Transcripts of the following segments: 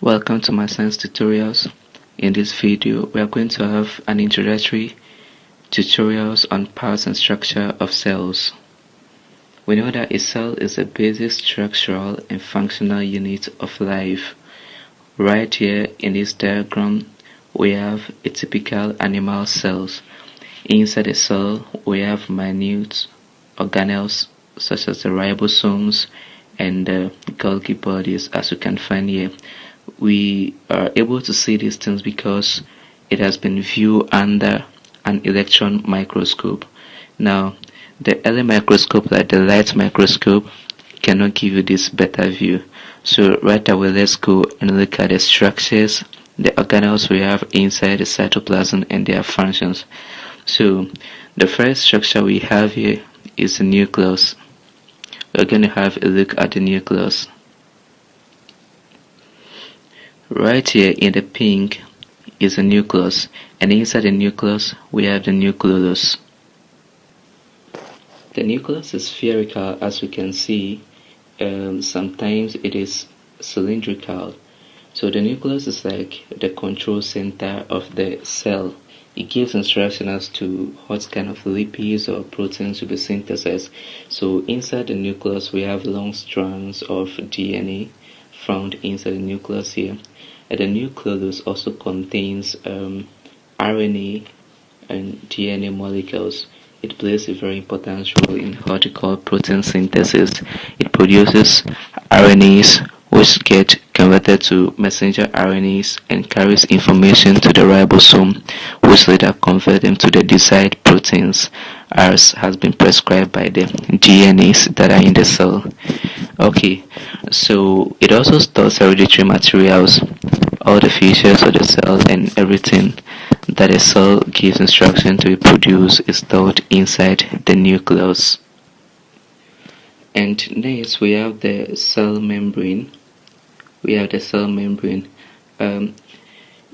Welcome to my science tutorials. In this video, we are going to have an introductory tutorials on parts and structure of cells. We know that a cell is a basic structural and functional unit of life. Right here in this diagram, we have a typical animal cells. Inside a cell, we have minute organelles such as the ribosomes and the Golgi bodies, as you can find here. We are able to see these things because it has been viewed under an electron microscope. Now, the early microscope, like the light microscope, cannot give you this better view. So right away, let's go and look at the structures, the organelles we have inside the cytoplasm and their functions. So the first structure we have here is the nucleus. We're going to have a look at the nucleus. Right here in the pink is the nucleus, and inside the nucleus we have the nucleolus. The nucleus is spherical, as we can see. Sometimes it is cylindrical. So the nucleus is like the control center of the cell. It gives instructions to what kind of lipids or proteins to be synthesized. So inside the nucleus we have long strands of DNA found inside the nucleus here. And the nucleolus also contains RNA and DNA molecules. It plays a very important role in what we call protein synthesis. It produces RNAs which get converted to messenger RNAs and carries information to the ribosome, which later convert them to the desired proteins, as has been prescribed by the DNAs that are in the cell. Okay, so it also stores hereditary materials, all the features of the cell and everything that a cell gives instruction to be produced is stored inside the nucleus. And next we have the cell membrane.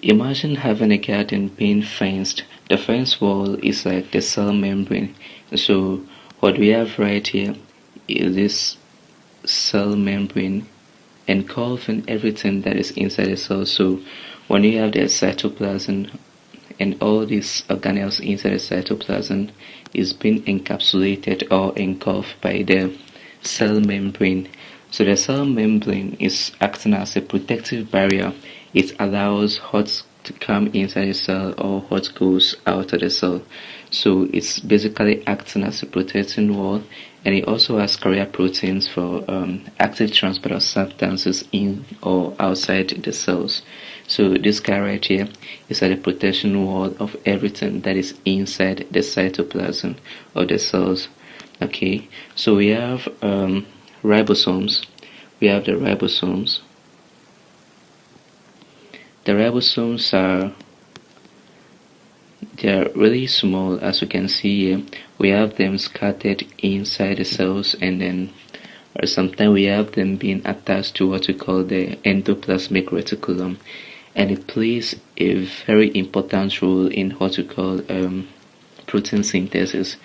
Imagine having a garden being fenced. The fence wall is like the cell membrane. So what we have right here is this cell membrane engulfing everything that is inside the cell. So when you have the cytoplasm and all these organelles inside the cytoplasm is being encapsulated or engulfed by the cell membrane. So the cell membrane is acting as a protective barrier. It allows hot to come inside the cell or hot goes out of the cell. So it's basically acting as a protecting wall, and it also has carrier proteins for active transport of substances in or outside the cells. So this guy right here is like a protection wall of everything that is inside the cytoplasm of the cells. Okay, so we have ribosomes. We have the ribosomes. The ribosomes they are really small, as you can see here. We have them scattered inside the cells, and then sometimes we have them being attached to what we call the endoplasmic reticulum, and it plays a very important role in what we call protein synthesis.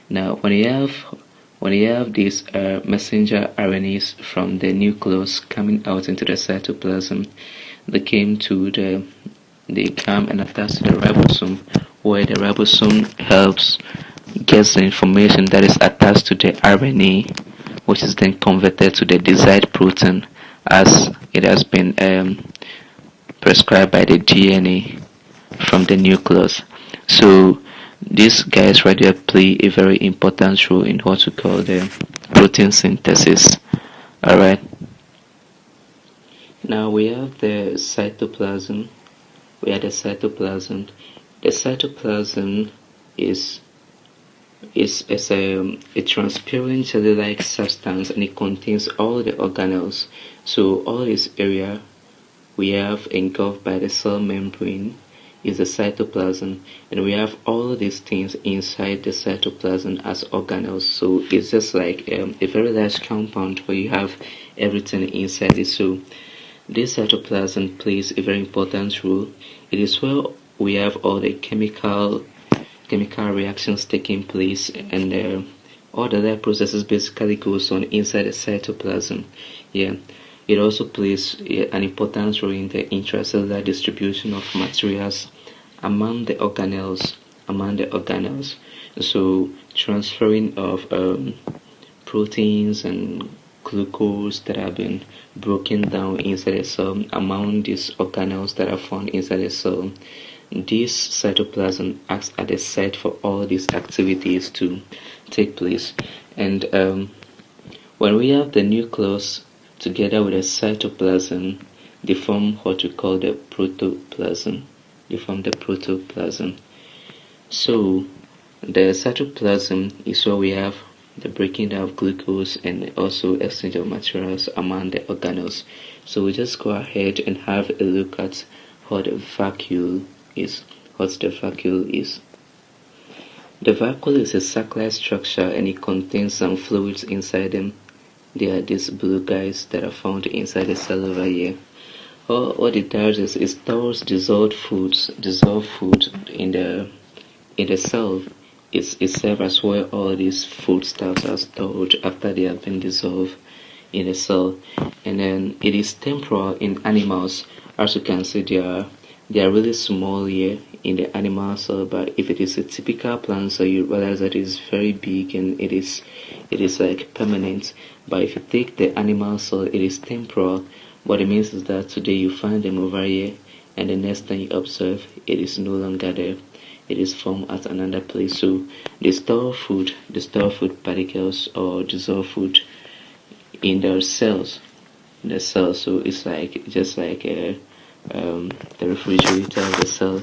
Now when you have these messenger RNAs from the nucleus coming out into the cytoplasm, they come and attach to the ribosome, where the ribosome helps gets the information that is attached to the RNA, which is then converted to the desired protein as it has been prescribed by the DNA from the nucleus. So these guys right there play a very important role in what we call the protein synthesis. Alright. Now we have the cytoplasm. The cytoplasm is a transparent jelly-like substance, and it contains all the organelles. So all this area we have engulfed by the cell membrane is the cytoplasm, and we have all these things inside the cytoplasm as organelles. So it's just like a very large compound where you have everything inside it. So this cytoplasm plays a very important role. It is where we have all the chemical reactions taking place, and all the other processes basically goes on inside the cytoplasm. Yeah, It also plays an important role in the intracellular distribution of materials among the organelles. So transferring of proteins and glucose that have been broken down inside the cell among these organelles that are found inside the cell. This cytoplasm acts as a site for all these activities to take place. And when we have the nucleus together with the cytoplasm, they form what we call the protoplasm. So the cytoplasm is where we have the breaking down of glucose and also exchange of materials among the organelles. So we just go ahead and have a look at what the vacuole is. The vacuole is a circular structure and it contains some fluids inside them. They are these blue guys that are found inside the cell over here. What it does is it stores dissolved food in the cell. It serves as where all these foodstuffs are stored after they have been dissolved in the cell. And then it is temporal in animals. As you can see, they are really small here in the animal cell, but if it is a typical plant cell, you realize that it is very big and it is like permanent. But if you take the animal cell, it is temporal. What it means is that today you find them over here, and the next time you observe, it is no longer there. It is formed at another place. So they store food particles or dissolved food in their cells. So it's like just like the refrigerator of the cell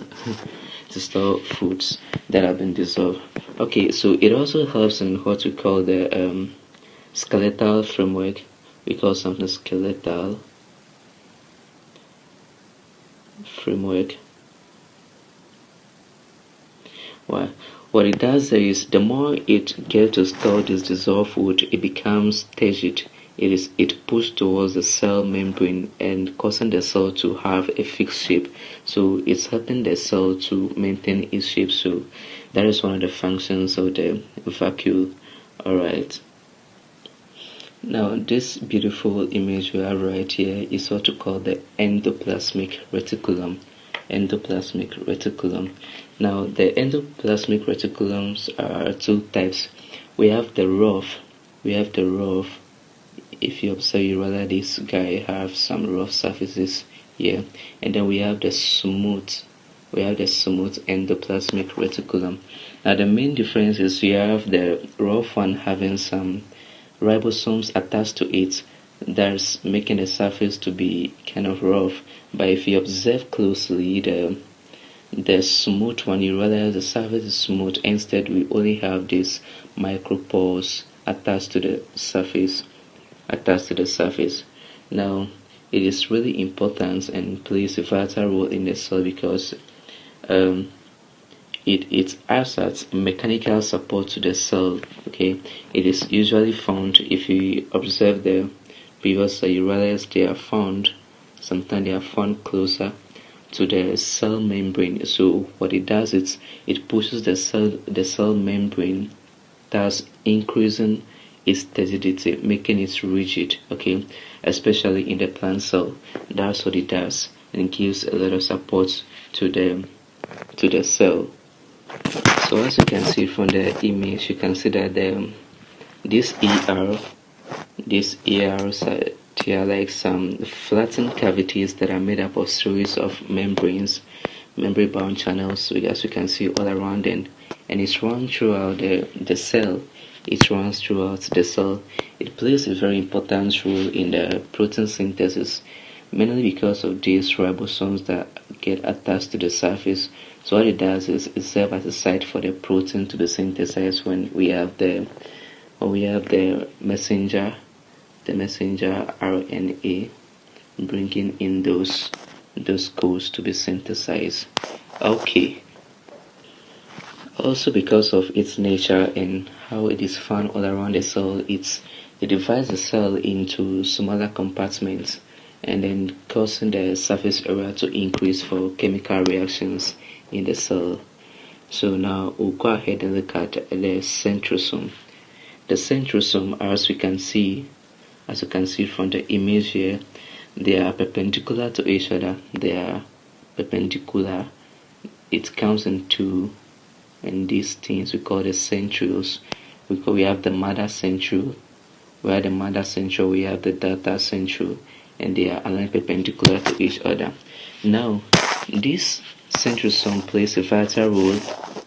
to store foods that have been dissolved. Okay, so it also helps in what we call the skeletal framework. We call something skeletal framework. Well, what it does is the more it gets to store this dissolved food, it becomes turgid. It pushes towards the cell membrane and causing the cell to have a fixed shape. So it's helping the cell to maintain its shape. So that is one of the functions of the vacuole. Alright. Now this beautiful image we have right here is what we call the endoplasmic reticulum. Now the endoplasmic reticulums are two types. We have the rough. If you observe, you realize this guy have some rough surfaces here, and then we have the smooth endoplasmic reticulum. Now the main difference is you have the rough one having some ribosomes attached to it, that's making the surface to be kind of rough. But if you observe closely the smooth one, you realize the surface is smooth. Instead, we only have these micropores attached to the surface. Now, it is really important and plays a vital role in the cell because it acts as mechanical support to the cell. Okay, it is usually found, if you observe the previous cell, you realize sometimes they are found closer to the cell membrane. So what it does is it pushes the cell membrane, thus increasing its turgidity, making it rigid. Okay, especially in the plant cell. That's what it does, and it gives a lot of support to the cell. So as you can see from the image, you can see that these ERs they are like some flattened cavities that are made up of series of membrane-bound channels, as you can see all around them, and it's run throughout the cell. It plays a very important role in the protein synthesis, mainly because of these ribosomes that get attached to the surface. So what it does is it serves as a site for the protein to be synthesized when we have the messenger RNA bringing in those codes to be synthesized. Okay. Also, because of its nature and how it is found all around the cell, it divides the cell into smaller compartments and then causing the surface area to increase for chemical reactions in the cell. So now we'll go ahead and look at the centrosome. The centrosome, as we can see, As you can see from the image here, they are perpendicular to each other. They are perpendicular. It comes in two, and these things we call the centrioles. We have the mother centriole, where the mother centriole we have the daughter centriole, and they are aligned perpendicular to each other. Now, this centrosome plays a vital role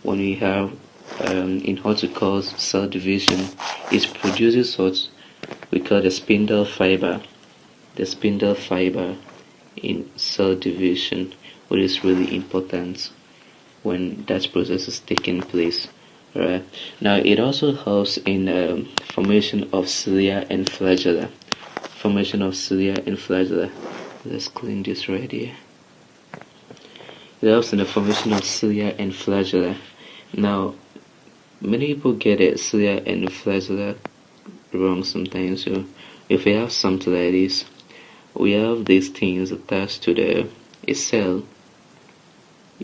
when we have in what we call cell division. It produces what we call the spindle fiber. The spindle fiber in cell division, which is really important when that process is taking place. Right. Now it also helps in formation of cilia and flagella. Formation of cilia and flagella. Let's clean this right here. It helps in the formation of cilia and flagella. Now, many people get it cilia and flagella wrong sometimes. So, if we have something like this, we have these things attached to a cell.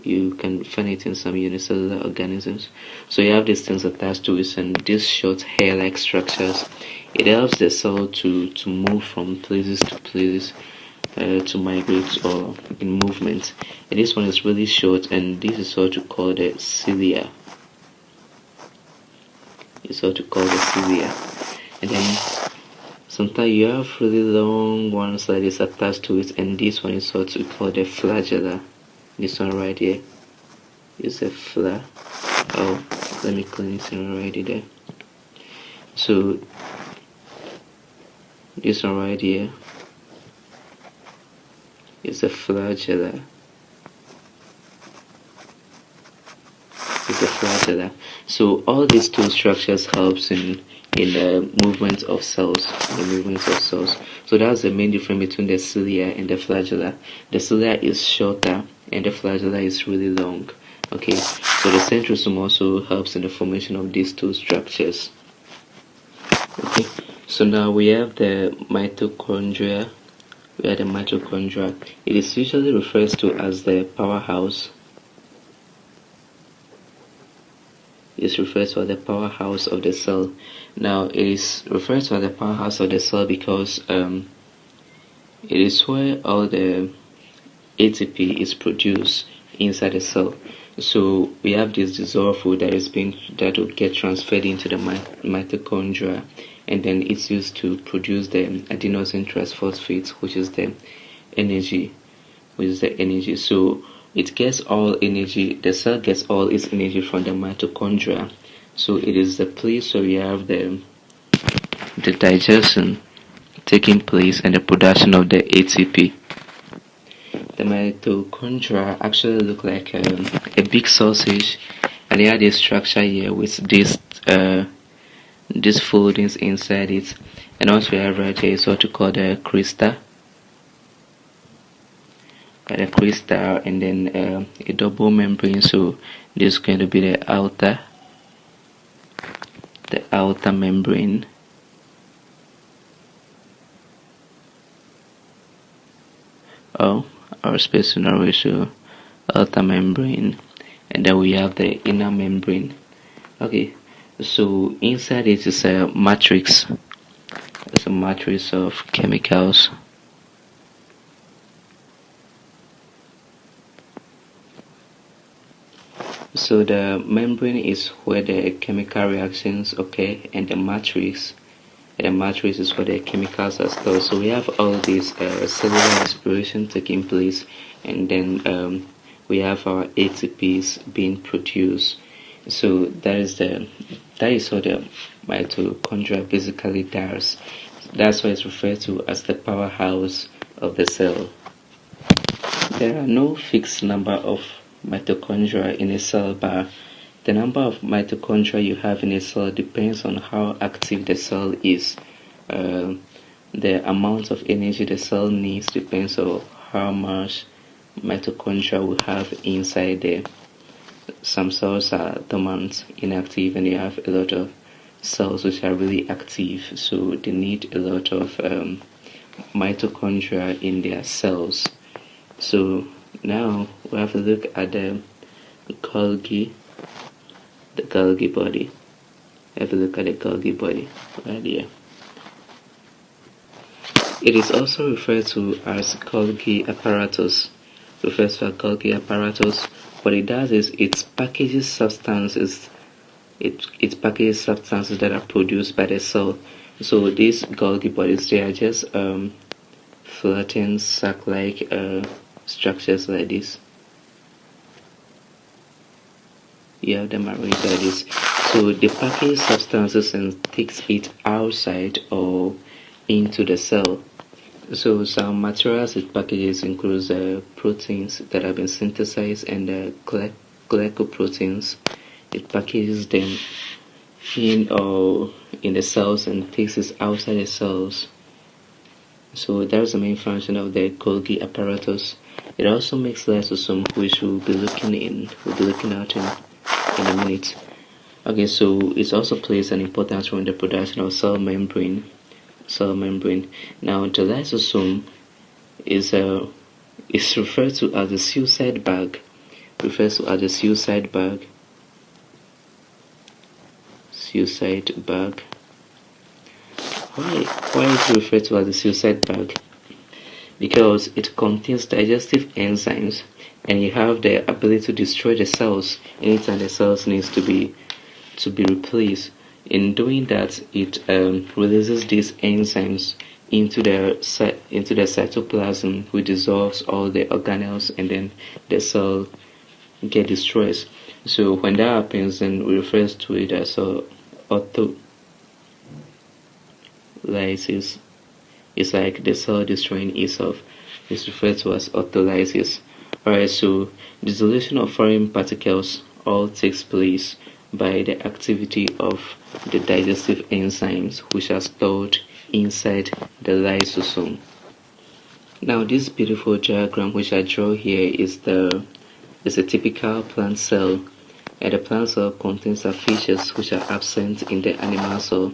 You can find it in some unicellular organisms. So you have these things attached to it, and these short hair-like structures. It helps the cell to move from places to places, to migrate or in movement. And this one is really short, and this is what you call the cilia. It's what you call the cilia. And then sometimes you have really long ones like this attached to it, and this one is what we call the flagella. This one right here is a flare. Oh, let me clean it already there. So this one right here is a flagella. It's a flagella. So all these two structures helps in the movement of cells. So that's the main difference between the cilia and the flagella. The cilia is shorter and the flagella is really long. Okay, so the centrosome also helps in the formation of these two structures. Okay, so now we have the mitochondria. It is usually referred to as the powerhouse. Is referred to as the powerhouse of the cell. Now it is referred to as the powerhouse of the cell because it is where all the ATP is produced inside the cell. So we have this dissolved food that will get transferred into the mitochondria, and then it's used to produce the adenosine triphosphate, which is the energy. So it gets all energy, the cell gets all its energy from the mitochondria. So it is the place where we have the digestion taking place and the production of the ATP. The mitochondria actually look like a big sausage, and they have this structure here with these foldings inside it. And also we have right here is what we call the crystal. And then a double membrane. So this is going to be the outer membrane. Our space ratio, outer membrane, and then we have the inner membrane. Okay, so inside it is a matrix. It's a matrix of chemicals. So the membrane is where the chemical reactions occur, and the matrix is where the chemicals are stored. So we have all this cellular respiration taking place, and then we have our ATPs being produced. So that is what the mitochondria basically does. That's why it's referred to as the powerhouse of the cell. There are no fixed number of mitochondria in a cell, but the number of mitochondria you have in a cell depends on how active the cell is. The amount of energy the cell needs depends on how much mitochondria we have inside there. Some cells are dormant, inactive, and you have a lot of cells which are really active, so they need a lot of mitochondria in their cells. So now we have to look at the Golgi body. Have a look at the Golgi body right here. It is also referred to as Golgi apparatus. Refers to as Golgi apparatus. What it does is it packages substances. It packages substances that are produced by the cell. So these Golgi bodies, they are just flattened sac-like structures like this. You have them arranged like this. So they package substances and takes it outside or into the cell. So some materials it packages includes proteins that have been synthesized and glycoproteins. It packages them in or in the cells and takes it outside the cells. So that's the main function of the Golgi apparatus. It also makes lysosome, which we'll be looking at in a minute. Okay, so it also plays an important role in the production of cell membrane. Now the lysosome is referred to as the suicide bag. Suicide bag. Why is it referred to as the suicide bag? Because it contains digestive enzymes and you have the ability to destroy the cells anytime the cells needs to be replaced. In doing that, it releases these enzymes into the cytoplasm, which dissolves all the organelles, and then the cell get destroyed. So when that happens, then we refer to it as autolysis. It's like the cell destroying itself. It's referred to as autolysis. Alright, so dissolution of foreign particles all takes place by the activity of the digestive enzymes which are stored inside the lysosome. Now this beautiful diagram which I draw here is a typical plant cell, and the plant cell contains some features which are absent in the animal cell.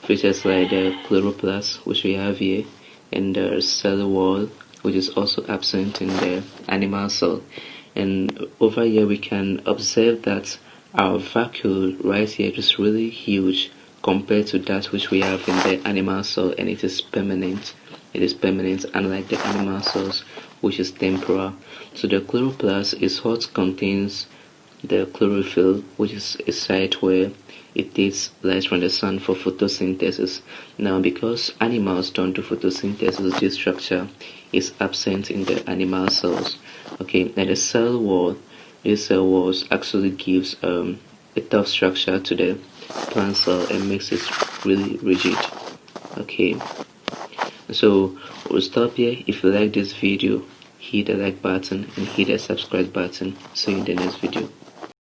Features like the chloroplast, which we have here, and the cell wall, which is also absent in the animal cell. And over here we can observe that our vacuole right here is really huge compared to that which we have in the animal cell, and it is permanent. Unlike the animal cells, which is temporal. So the chloroplast is what contains the chlorophyll, which is a site where it takes light from the sun for photosynthesis. Now, because animals don't do photosynthesis, this structure is absent in the animal cells. Okay, and the cell wall, this cell walls actually gives a tough structure to the plant cell and makes it really rigid. Okay, so we'll stop here. If you like this video, hit the like button and hit the subscribe button. See you in the next video.